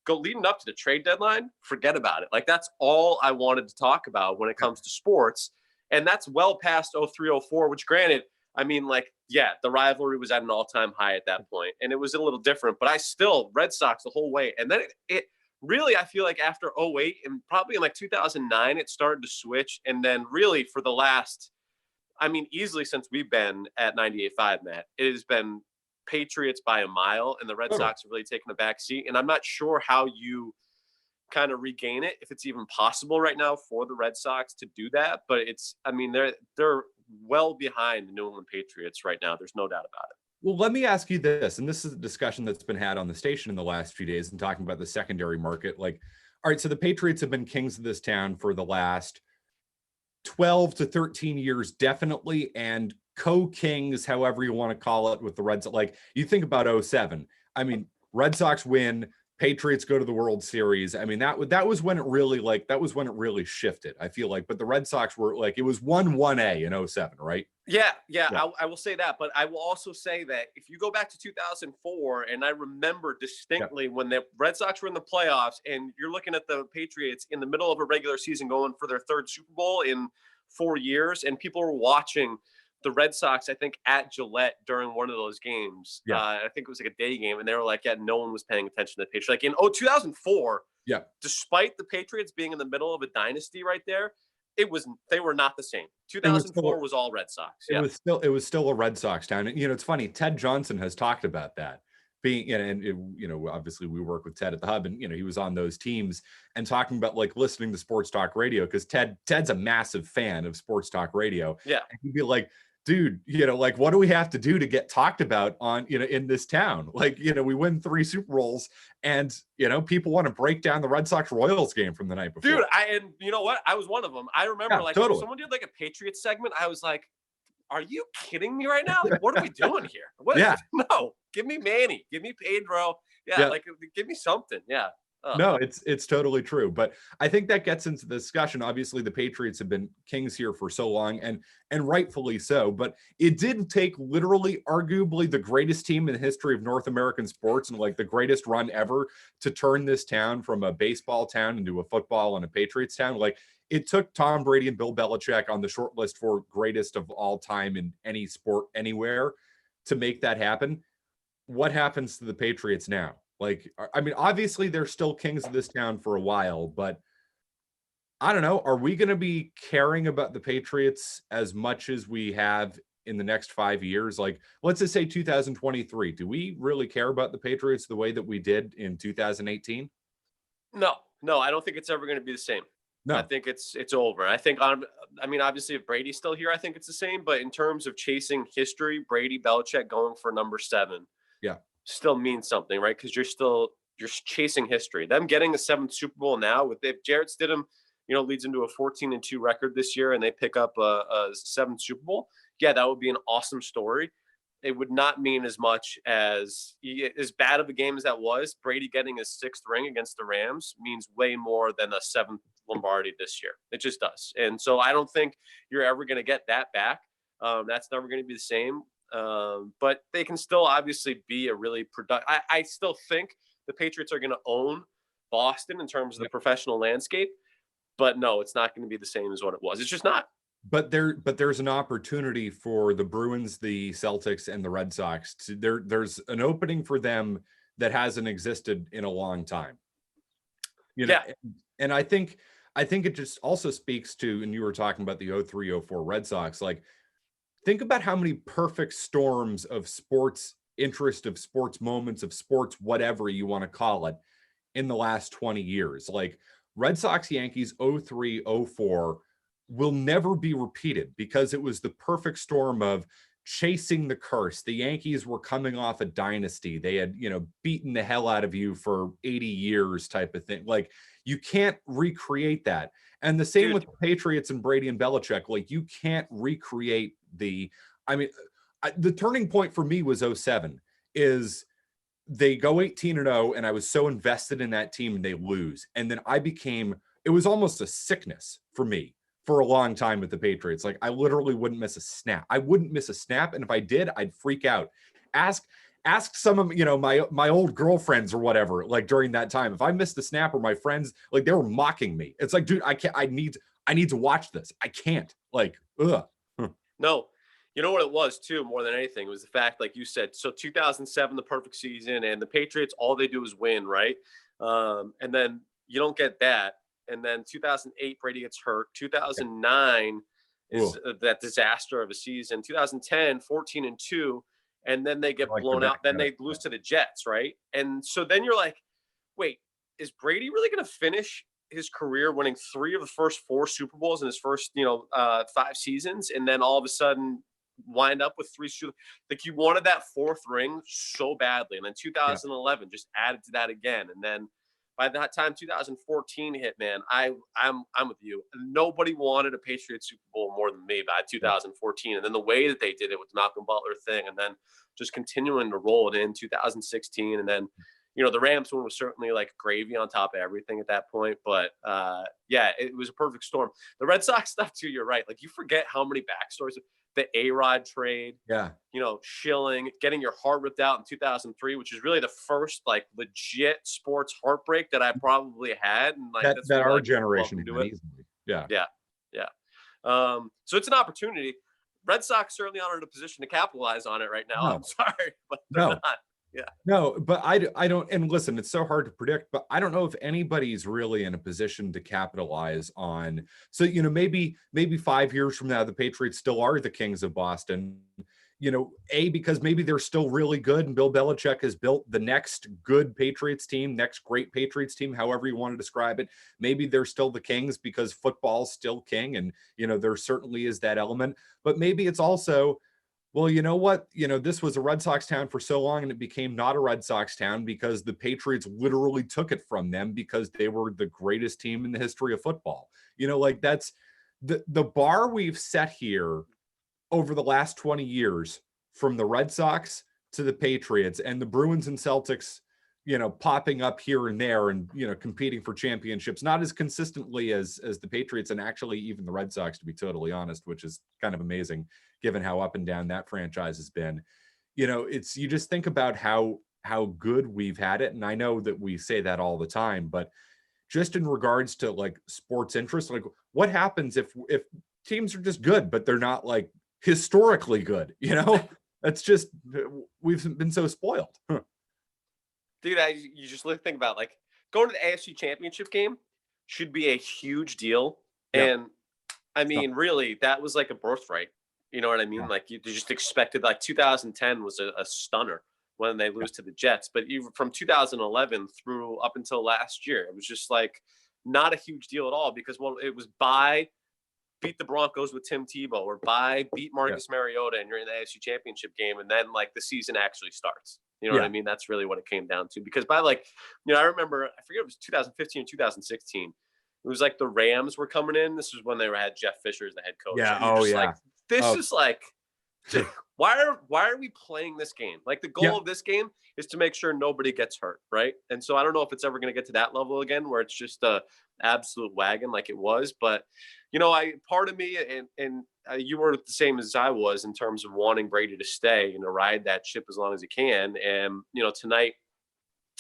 go leading up to the trade deadline, forget about it. Like, that's all I wanted to talk about when it comes to sports. And that's well past 03, 04, which granted, I mean, like, the rivalry was at an all-time high at that point, and it was a little different, but I still Red Sox the whole way. And then it really, I feel like after 08 and probably in like 2009, it started to switch. And then really for the last, I mean, easily since we've been at 98.5, Matt, it has been Patriots by a mile, and the Red Sox have really taken a back seat. And I'm not sure how you kind of regain it, if it's even possible right now for the Red Sox to do that. But it's, I mean, they're well behind the New England Patriots right now. There's no doubt about it. Well, let me ask you this, and this is a discussion that's been had on the station in the last few days and talking about the secondary market. Like, all right, so the Patriots have been kings of this town for the last 12 to 13 years, definitely, and co-kings, however you want to call it, with the Reds. Like, you think about 07. I mean, Red Sox win, Patriots go to the World Series. I mean, that was when it really shifted, I feel like. But the Red Sox were like, it was 1-1A in 07, right? Yeah. I will say that, but I will also say that if you go back to 2004, and I remember distinctly when the Red Sox were in the playoffs, and you're looking at the Patriots in the middle of a regular season going for their third Super Bowl in 4 years, and people were watching the Red Sox, I think, at Gillette during one of those games. I think it was like a day game, and they were like, yeah, no one was paying attention to the Patriots. Like in 2004, despite the Patriots being in the middle of a dynasty right there, they were not the same. 2004 was all Red Sox. It was still a Red Sox town. And, it's funny, Ted Johnson has talked about that. Being, obviously we work with Ted at the Hub, and he was on those teams and talking about like listening to sports talk radio, because Ted's a massive fan of sports talk radio. Yeah, and he'd be like, dude, like, what do we have to do to get talked about on, in this town? Like, we win 3 Super Bowls, and people want to break down the Red Sox Royals game from the night before. Dude, and you know what? I was one of them. I remember when someone did like a Patriots segment, I was like, are you kidding me right now? Like, what are we doing here? No, give me Manny, give me Pedro. Like, give me something. Yeah. No, it's totally true. But I think that gets into the discussion. Obviously, the Patriots have been kings here for so long, and rightfully so. But it did take literally, arguably, the greatest team in the history of North American sports, and like the greatest run ever, to turn this town from a baseball town into a football and a Patriots town. Like, it took Tom Brady and Bill Belichick on the short list for greatest of all time in any sport anywhere to make that happen. What happens to the Patriots now? Like, I mean, obviously they're still kings of this town for a while, but I don't know. Are we going to be caring about the Patriots as much as we have in the next 5 years? Like, let's just say 2023. Do we really care about the Patriots the way that we did in 2018? No, I don't think it's ever going to be the same. No. I think it's over. I think, obviously if Brady's still here, I think it's the same, but in terms of chasing history, Brady, Belichick going for number 7. Still means something, right? Because you're chasing history. Them getting a 7th Super Bowl now, if Jarrett Stidham, leads into a 14-2 record this year, and they pick up a 7th Super Bowl, that would be an awesome story. It would not mean as much as bad of a game as that was. Brady getting his 6th ring against the Rams means way more than a 7th Lombardi this year. It just does. And so I don't think you're ever going to get that back. That's never going to be the same. But they can still obviously be a really productive. I still think the Patriots are going to own Boston in terms of the professional landscape, but no, it's not going to be the same as what it was. It's just not. But there's an opportunity for the Bruins, the Celtics, and the Red Sox there's an opening for them that hasn't existed in a long time. And I think it just also speaks to, and you were talking about the 03-04 Red Sox, like, think about how many perfect storms of sports interest, of sports moments, of sports whatever you want to call it, in the last 20 years. Like, Red Sox Yankees 03-04 will never be repeated, because it was the perfect storm of chasing the curse. The Yankees were coming off a dynasty. They had, beaten the hell out of you for 80 years type of thing. Like, you can't recreate that. And the same with the Patriots and Brady and Belichick. Like, you can't recreate the turning point for me was 07. Is they go 18-0, and I was so invested in that team, and they lose. And then it was almost a sickness for me for a long time with the Patriots. Like, I literally wouldn't miss a snap. I wouldn't miss a snap. And if I did, I'd freak out. Ask some of, my old girlfriends or whatever, like, during that time, if I missed a snap, or my friends, like, they were mocking me. It's like, dude, I need to watch this. I can't, like, ugh. No, you know what it was too, more than anything, it was the fact, like you said, so 2007, the perfect season, and the Patriots, all they do is win, right? And then you don't get that. And then 2008, Brady gets hurt. 2009 is that disaster of a season. 2010, 14-2, and then they get blown out. Then they lose to the Jets, right? And so then you're like, wait, is Brady really going to finish his career winning 3 of the first 4 Super Bowls in his first, 5 seasons, and then all of a sudden wind up with 3 Super? Like, you wanted that 4th ring so badly, and then 2011 just added to that again, and then by that time 2014 hit, man, I'm with you. Nobody wanted a Patriots Super Bowl more than me by 2014, and then the way that they did it with the Malcolm Butler thing, and then just continuing to roll it in 2016, and then the Rams one was certainly like gravy on top of everything at that point. But it was a perfect storm. The Red Sox stuff too, you're right. Like, you forget how many backstories. The A-Rod trade, Schilling, getting your heart ripped out in 2003, which is really the first like legit sports heartbreak that I probably had. And like that our generation do it. Easily. Yeah. So it's an opportunity. Red Sox certainly aren't in a position to capitalize on it right now. No. I'm sorry, but they're not. Yeah. No, but I don't. And listen, it's so hard to predict, but I don't know if anybody's really in a position to capitalize on. So, maybe 5 years from now, the Patriots still are the Kings of Boston, because maybe they're still really good and Bill Belichick has built the next good Patriots team, next great Patriots team, however you want to describe it. Maybe they're still the Kings because football's still king. And, there certainly is that element, but maybe it's also, well, you know what? This was a Red Sox town for so long, and it became not a Red Sox town because the Patriots literally took it from them because they were the greatest team in the history of football. That's the bar we've set here over the last 20 years, from the Red Sox to the Patriots and the Bruins and Celtics, popping up here and there and, competing for championships, not as consistently as the Patriots and actually even the Red Sox, to be totally honest, which is kind of amazing given how up and down that franchise has been. You just think about how good we've had it. And I know that we say that all the time, but just in regards to like sports interest, like what happens if teams are just good, but they're not like historically good, That's just, we've been so spoiled. Dude, you just think about like going to the AFC Championship game should be a huge deal. Yeah. And I mean, really, that was like a birthright. You know what I mean? Yeah. Like, you just expected, like 2010 was a stunner when they lose to the Jets. But even from 2011 through up until last year, it was just like not a huge deal at all because, well, it was beat the Broncos with Tim Tebow or beat Marcus Mariota and you're in the AFC Championship game. And then like the season actually starts. You know what I mean? That's really what it came down to. Because by like, I remember, I forget, it was 2015 or 2016. It was like the Rams were coming in. This was when they had Jeff Fisher as the head coach. Yeah. Like, this is like, why are we playing this game? Like, the goal of this game is to make sure nobody gets hurt, right? And so I don't know if it's ever going to get to that level again where it's just a absolute wagon like it was. But, part of me, and you were the same as I was in terms of wanting Brady to stay and to ride that ship as long as he can. And, tonight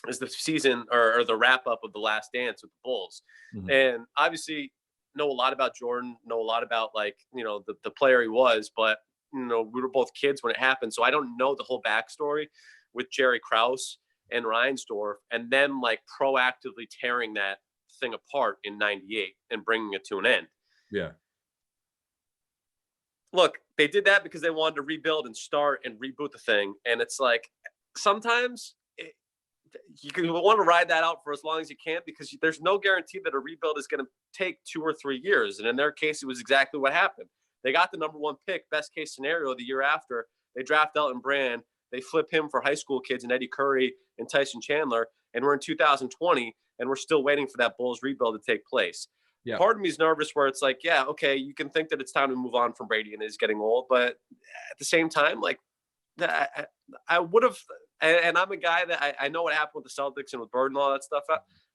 is the season or the wrap up of the Last Dance with the Bulls. Mm-hmm. And obviously know a lot about Jordan, know a lot about like, the player he was, but we were both kids when it happened. So I don't know the whole backstory with Jerry Krause and Reinsdorf and them like proactively tearing that thing apart in 98 and bringing it to an end. Yeah. Look, they did that because they wanted to rebuild and start and reboot the thing. And it's like, sometimes you can want to ride that out for as long as you can because there's no guarantee that a rebuild is going to take 2 or 3 years. And in their case, it was exactly what happened. They got the number 1 pick, best case scenario, the year after. They draft Elton Brand. They flip him for high school kids and Eddie Curry and Tyson Chandler. And we're in 2020, and we're still waiting for that Bulls rebuild to take place. Yeah. Part of me is nervous where it's like, yeah, okay, you can think that it's time to move on from Brady and he's getting old. But at the same time, like, I would have, and I'm a guy that I know what happened with the Celtics and with Bird and all that stuff.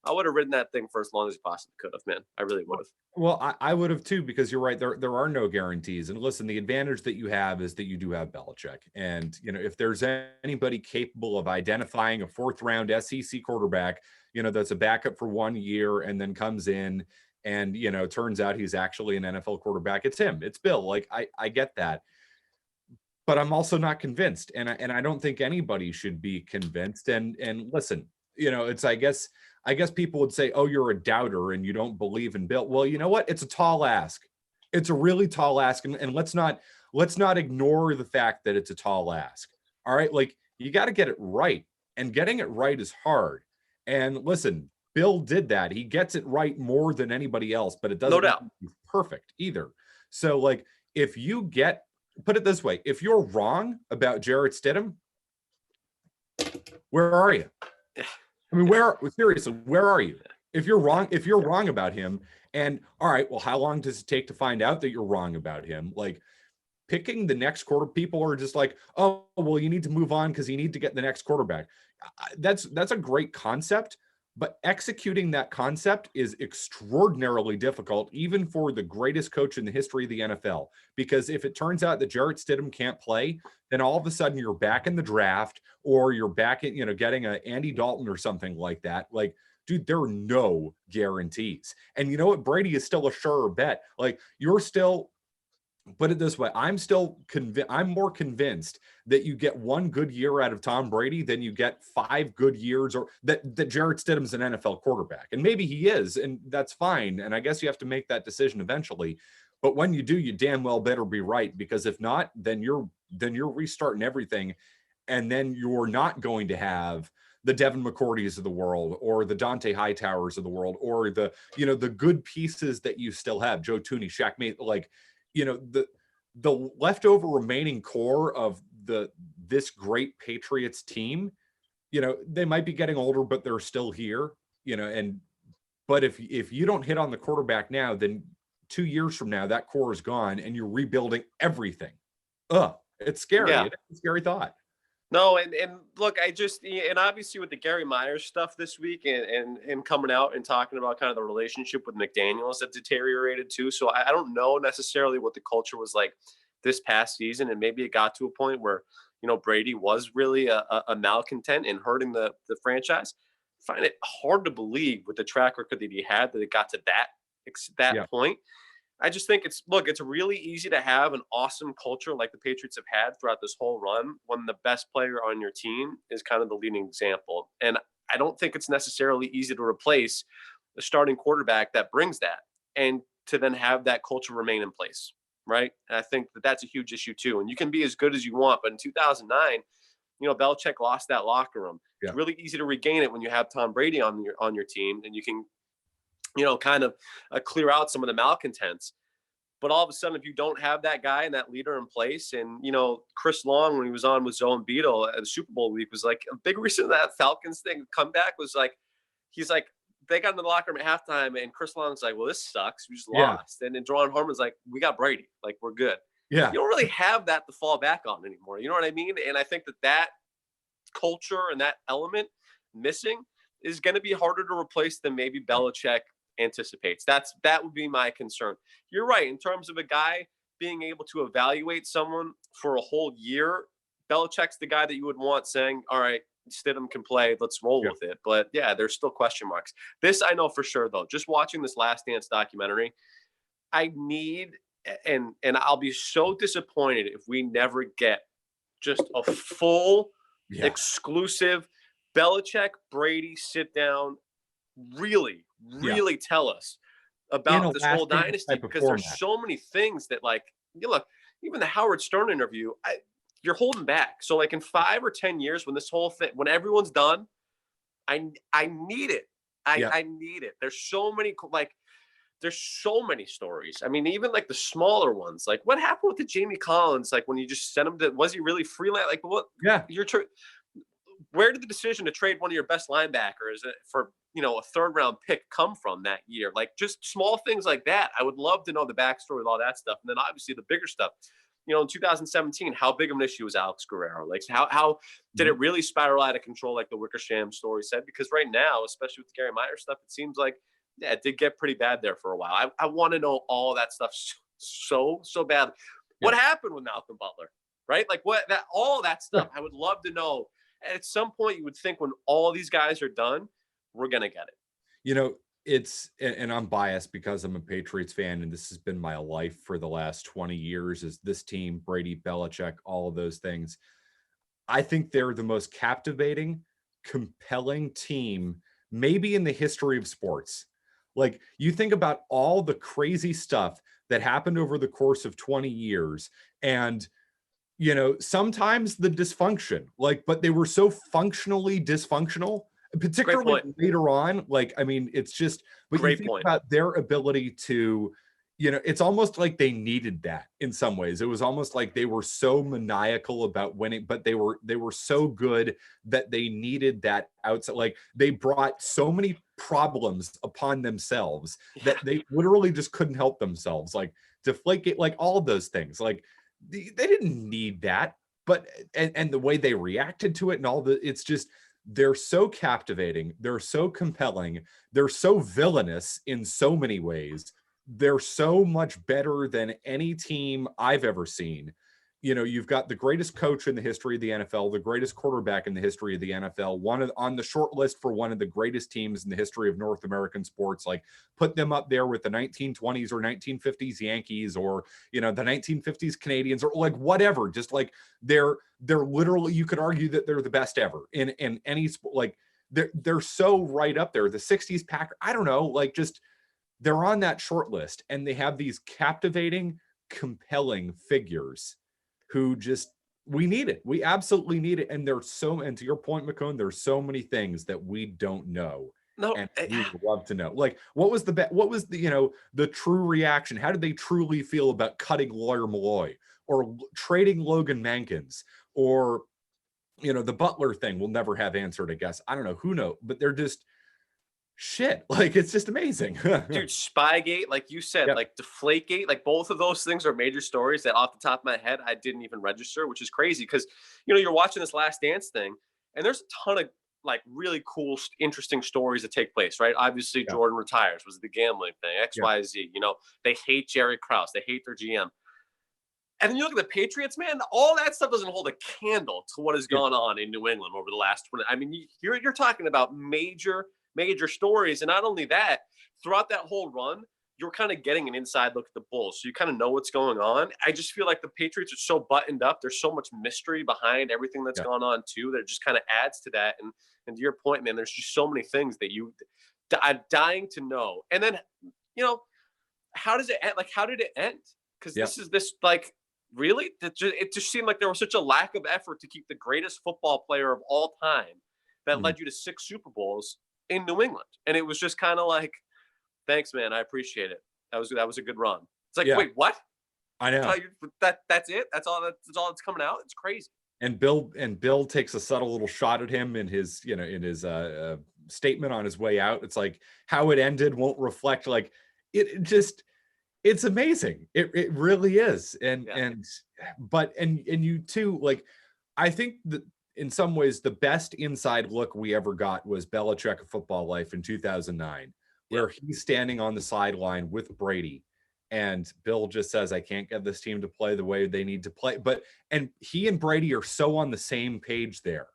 I would have ridden that thing for as long as I possibly could have, man. I really would have. Well, I would have too, because you're right. There are no guarantees. And listen, the advantage that you have is that you do have Belichick. And, if there's anybody capable of identifying a 4th round SEC quarterback, that's a backup for 1 year and then comes in and, turns out he's actually an NFL quarterback, it's him. It's Bill. Like, I get that. But I'm also not convinced. And I don't think anybody should be convinced. And listen, it's, I guess I guess people would say, oh, you're a doubter and you don't believe in Bill. Well, you know what? It's a tall ask. It's a really tall ask. And let's not ignore the fact that it's a tall ask. All right. Like, you got to get it right. And getting it right is hard. And listen, Bill did that. He gets it right more than anybody else, but it doesn't No doubt. mean he's perfect either. So, like, if you put it this way, if you're wrong about Jarrett Stidham, where are you? I mean, seriously, where are you? If you're wrong about him, and all right, well, how long does it take to find out that you're wrong about him? Like, picking the next quarter, people are just like, oh, well, you need to move on because you need to get the next quarterback. That's a great concept, but executing that concept is extraordinarily difficult, even for the greatest coach in the history of the NFL. Because if it turns out that Jarrett Stidham can't play, then all of a sudden you're back in the draft, or you're back in, getting a Andy Dalton or something like that. Like, dude, there are no guarantees. And you know what? Brady is still a surer bet. Like, you're still, put it this way, I'm more convinced that you get one good year out of Tom Brady than you get 5 good years, or that Jarrett Stidham's an NFL quarterback. And maybe he is, and that's fine. And I guess you have to make that decision eventually. But when you do, you damn well better be right, because if not, then you're restarting everything. And then you're not going to have the Devin McCourties of the world, or the Dante Hightowers of the world, or the good pieces that you still have, Joe Thuney, Shaq Mason, like, the leftover remaining core of this great Patriots team, they might be getting older, but they're still here, but if you don't hit on the quarterback now, then 2 years from now, that core is gone and you're rebuilding everything. It's scary. Yeah. It's a scary thought. No, and look, and obviously with the Gary Myers stuff this week, and coming out and talking about kind of the relationship with McDaniels that deteriorated too. So I don't know necessarily what the culture was like this past season, and maybe it got to a point where Brady was really a malcontent and hurting the franchise. I find it hard to believe with the track record that he had that it got to that point. I just think it's really easy to have an awesome culture like the Patriots have had throughout this whole run when the best player on your team is kind of the leading example. And I don't think it's necessarily easy to replace a starting quarterback that brings that, and to then have that culture remain in place, right? And I think that that's a huge issue too. And you can be as good as you want, but in 2009, Belichick lost that locker room. Yeah. It's really easy to regain it when you have Tom Brady on your team, and you can kind of clear out some of the malcontents. But all of a sudden, if you don't have that guy and that leader in place, and, Chris Long, when he was on with Zoe and Beadle at the Super Bowl week, was like a big reason that Falcons thing comeback was like, he's like, they got in the locker room at halftime and Chris Long's like, well, this sucks. We just lost. And then Jerron Harmon's like, we got Brady. Like, we're good. Yeah. You don't really have that to fall back on anymore. You know what I mean? And I think that culture and that element missing is going to be harder to replace than maybe Belichick anticipates. That would be my concern. You're right. In terms of a guy being able to evaluate someone for a whole year, Belichick's the guy that you would want saying, all right, Stidham can play, let's roll with it. But yeah, there's still question marks. This I know for sure, though. Just watching this Last Dance documentary, I need, and I'll be so disappointed if we never get just a full exclusive Belichick Brady sit down, really tell us about this whole dynasty, because there's so many things that, like, look, even the Howard Stern interview, you're holding back. So like in 5 or 10 years, when this whole thing, when everyone's done, I need it. I need it. There's so many stories. I mean, even like the smaller ones, like what happened with the Jamie Collins? Like when you just sent him to, was he really freelance? Like what? Yeah. Where did the decision to trade one of your best linebackers for, a 3rd round pick come from that year? Like just small things like that. I would love to know the backstory with all that stuff. And then obviously the bigger stuff, in 2017, how big of an issue was Alex Guerrero? Like how did it really spiral out of control? Like the Wickersham story said, because right now, especially with the Gary Myers stuff, it seems like, it did get pretty bad there for a while. I want to know all that stuff so bad. What happened with Malcolm Butler, right? Like all that stuff. I would love to know. And at some point you would think when all these guys are done, we're going to get it. It's, and I'm biased because I'm a Patriots fan, and this has been my life for the last 20 years, is this team, Brady, Belichick, all of those things. I think they're the most captivating, compelling team maybe in the history of sports. Like, you think about all the crazy stuff that happened over the course of 20 years, and sometimes the dysfunction, like, but they were so functionally dysfunctional, particularly later on. Like, I mean, it's just, but you think about their ability to, it's almost like they needed that in some ways. It was almost like they were so maniacal about winning, but they were so good that they needed that outside. Like, they brought so many problems upon themselves that they literally just couldn't help themselves. Like Deflategate, like all of those things. Like, they didn't need that, but and the way they reacted to it and all it's just, they're so captivating, they're so compelling, they're so villainous in so many ways. They're so much better than any team I've ever seen. You've got the greatest coach in the history of the NFL, the greatest quarterback in the history of the NFL, on the short list for one of the greatest teams in the history of North American sports. Like, put them up there with the 1920s or 1950s Yankees, or the 1950s Canadians, or like whatever. Just like they're literally, you could argue that they're the best ever in any sport. Like, they're so right up there. The 60s Packers, I don't know, like, just, they're on that short list, and they have these captivating, compelling figures who just, we need it. We absolutely need it. And and to your point, McCone, there's so many things that we don't know. No, and we would love to know. Like, what was the true reaction? How did they truly feel about cutting Lawyer Malloy, or trading Logan Mankins, or, the Butler thing we'll never have answered, I guess. I don't know, who knows, but they're just, shit, like, it's just amazing. Dude, Spygate, like you said, like Deflategate, like both of those things are major stories that off the top of my head I didn't even register, which is crazy because you're watching this Last Dance thing, and there's a ton of like really cool, interesting stories that take place, right? Obviously, Jordan retires, was the gambling thing, XYZ. They hate Jerry Krause, they hate their GM. And then you look at the Patriots, man, all that stuff doesn't hold a candle to what has gone on in New England over the last 20. I mean, you're talking about major stories. And not only that, throughout that whole run, you're kind of getting an inside look at the Bulls. So you kind of know what's going on. I just feel like the Patriots are so buttoned up. There's so much mystery behind everything that's gone on too, that it just kind of adds to that. And to your point, man, there's just so many things that I'm dying to know. And then, how does it end? Like, how did it end? Because this like, really? It just seemed like there was such a lack of effort to keep the greatest football player of all time that led you to 6 Super Bowls in New England. And it was just kind of like, thanks, man, I appreciate it. That was a good run. It's like, wait, what? I know. That's it? That's all that's coming out? It's crazy. And Bill takes a subtle little shot at him in his statement on his way out. It's like, how it ended won't reflect, like, it just, it's amazing. It really is. And you too, like, I think that in some ways the best inside look we ever got was Belichick of Football Life in 2009, where he's standing on the sideline with Brady, and Bill just says, I can't get this team to play the way they need to play. And he and Brady are so on the same page there.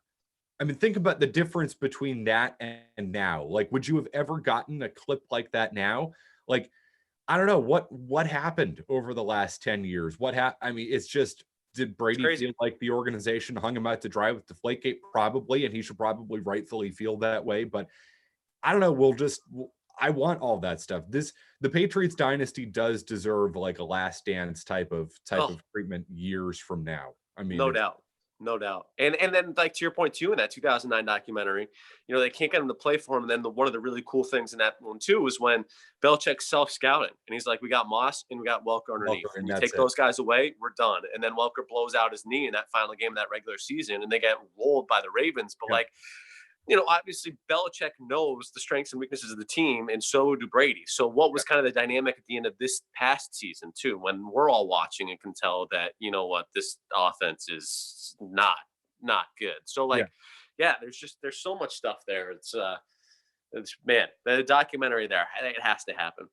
I mean, think about the difference between that and now. Like, would you have ever gotten a clip like that now? Like, I don't know what happened over the last 10 years. I mean, it's just, did Brady feel like the organization hung him out to dry with Deflategate? Probably, and he should probably rightfully feel that way. But I don't know. I want all that stuff. The Patriots dynasty does deserve like a Last Dance type of treatment years from now. I mean, no doubt. And then, like, to your point too, in that 2009 documentary, they can't get him to play for him. And then one of the really cool things in that one too was when Belichick's self-scouting, and he's like, we got Moss and we got Welker underneath. And you take those guys away, we're done. And then Welker blows out his knee in that final game of that regular season, and they get rolled by the Ravens. But like, obviously Belichick knows the strengths and weaknesses of the team, and so do Brady. So what was kind of the dynamic at the end of this past season too, when we're all watching and can tell that, this offense is not good. So like, there's so much stuff there. It's man, the documentary there, it has to happen.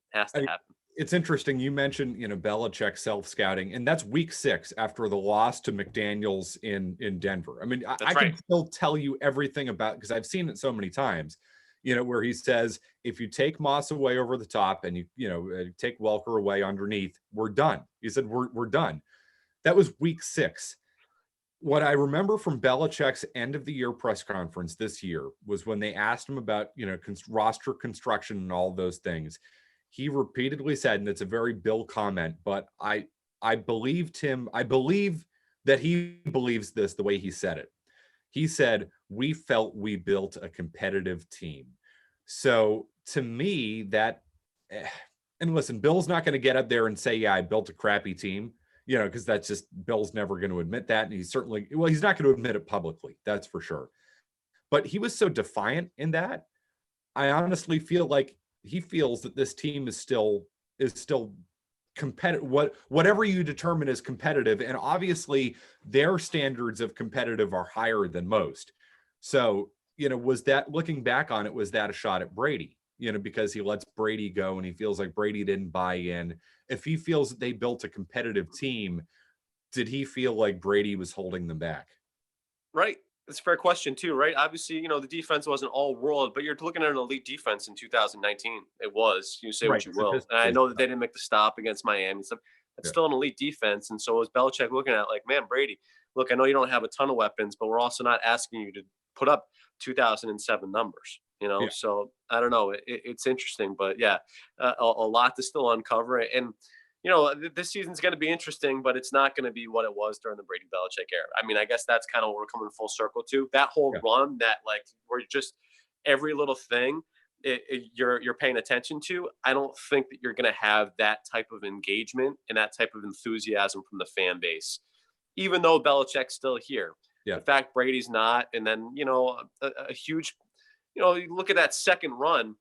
It's interesting. You mentioned, Belichick self-scouting, and that's week 6 after the loss to McDaniels in Denver. I mean, I can still tell you everything about, because I've seen it so many times, where he says, if you take Moss away over the top and you take Welker away underneath, we're done. He said, we're done. That was week 6. what I remember from Belichick's end of the year press conference this year was when they asked him about, roster construction and all those things. He repeatedly said, and it's a very Bill comment, but I believed him. I believe that he believes this the way he said it. He said, we felt we built a competitive team. So to me, that, and listen, Bill's not going to get up there and say, yeah, I built a crappy team, because that's just, Bill's never going to admit that. And he's not going to admit it publicly. That's for sure. But he was so defiant in that. I honestly feel like he feels that this team is still competitive, whatever you determine as competitive, and obviously their standards of competitive are higher than most. So, was that, looking back on it, was that a shot at Brady? Because he lets Brady go and he feels like Brady didn't buy in. If he feels that they built a competitive team, did he feel like Brady was holding them back? Right. That's a fair question too, right? Obviously, the defense wasn't all world, but you're looking at an elite defense in 2019. It was. You say Right. what you will. And I know that they didn't make the stop against Miami and stuff. It's still an elite defense. And so was Belichick looking at like, man, Brady, look, I know you don't have a ton of weapons, but we're also not asking you to put up 2007 numbers, Yeah. So I don't know. It's interesting, but yeah, a lot to still uncover. And this season's going to be interesting, but it's not going to be what it was during the Brady Belichick era. I mean, I guess that's kind of what we're coming full circle to. That whole run, that like we're just every little thing you're paying attention to. I don't think that you're going to have that type of engagement and that type of enthusiasm from the fan base, even though Belichick's still here. Yeah. In fact, Brady's not. And then a huge, you look at that second run.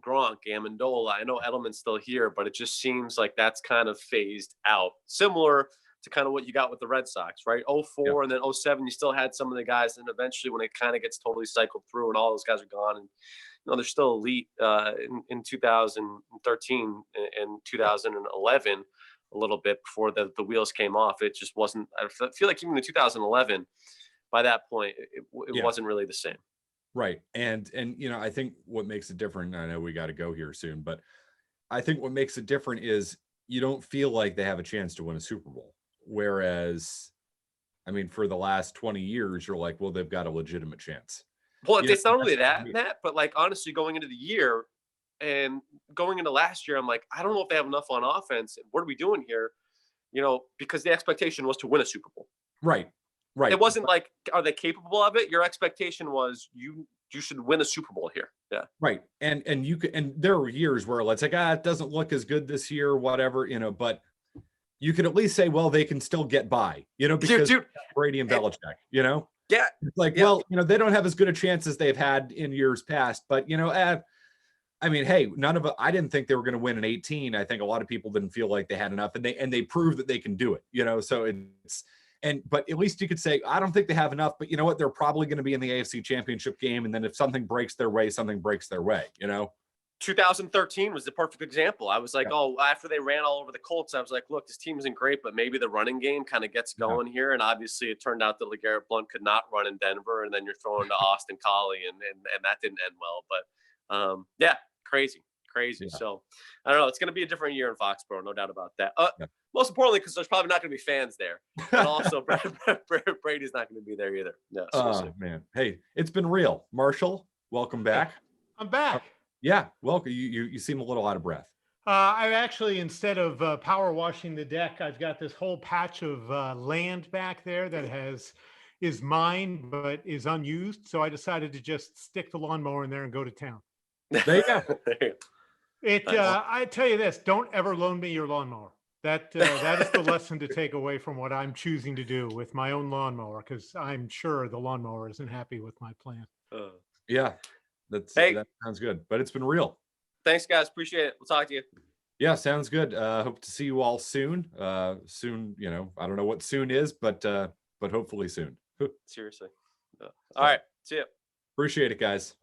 Gronk, Amendola. I know Edelman's still here, but it just seems like that's kind of phased out. Similar to kind of what you got with the Red Sox, right? 04 and then 07, you still had some of the guys, and eventually when it kind of gets totally cycled through and all those guys are gone, and they're still elite in 2013 and 2011 a little bit before the wheels came off. It just wasn't. I feel like even in 2011, by that point, it wasn't really the same. Right. And I think what makes it different, I know we got to go here soon, but I think what makes it different is you don't feel like they have a chance to win a Super Bowl. Whereas, I mean, for the last 20 years, you're like, well, they've got a legitimate chance. Well, it's not only that, Matt, but like, honestly, going into the year and going into last year, I'm like, I don't know if they have enough on offense. What are we doing here? Because the expectation was to win a Super Bowl. Right. Right. It wasn't like, are they capable of it? Your expectation was you should win a Super Bowl here. Yeah. Right. And you could, and there were years where it's like, it doesn't look as good this year, whatever, but you could at least say, well, they can still get by, because Brady and Belichick, Yeah. It's like, well, they don't have as good a chance as they've had in years past, but I mean, hey, I didn't think they were going to win in 18. I think a lot of people didn't feel like they had enough, and they proved that they can do it, so but at least you could say, I don't think they have enough, but you know what? They're probably going to be in the AFC Championship game. And then if something breaks their way, something breaks their way, 2013 was the perfect example. I was like, after they ran all over the Colts, I was like, look, this team isn't great, but maybe the running game kind of gets going here. And obviously it turned out that LeGarrette Blount could not run in Denver. And then you're throwing to Austin Collie and that didn't end well. But crazy. Yeah. So I don't know. It's going to be a different year in Foxborough, no doubt about that. Most importantly, because there's probably not going to be fans there, and also Brady's not going to be there either. Yeah. Man, hey, it's been real. Marshall, welcome back. I'm back. Yeah, welcome. You seem a little out of breath. I've actually, instead of power washing the deck, I've got this whole patch of land back there that is mine but is unused. So I decided to just stick the lawnmower in there and go to town. There you go. I tell you this: don't ever loan me your lawnmower. That is the lesson to take away from what I'm choosing to do with my own lawnmower, because I'm sure the lawnmower isn't happy with my plan. Yeah, that sounds good. But it's been real. Thanks, guys. Appreciate it. We'll talk to you. Yeah, sounds good. Hope to see you all soon. Soon, I don't know what soon is, but hopefully soon. Seriously. All right. See you. Appreciate it, guys.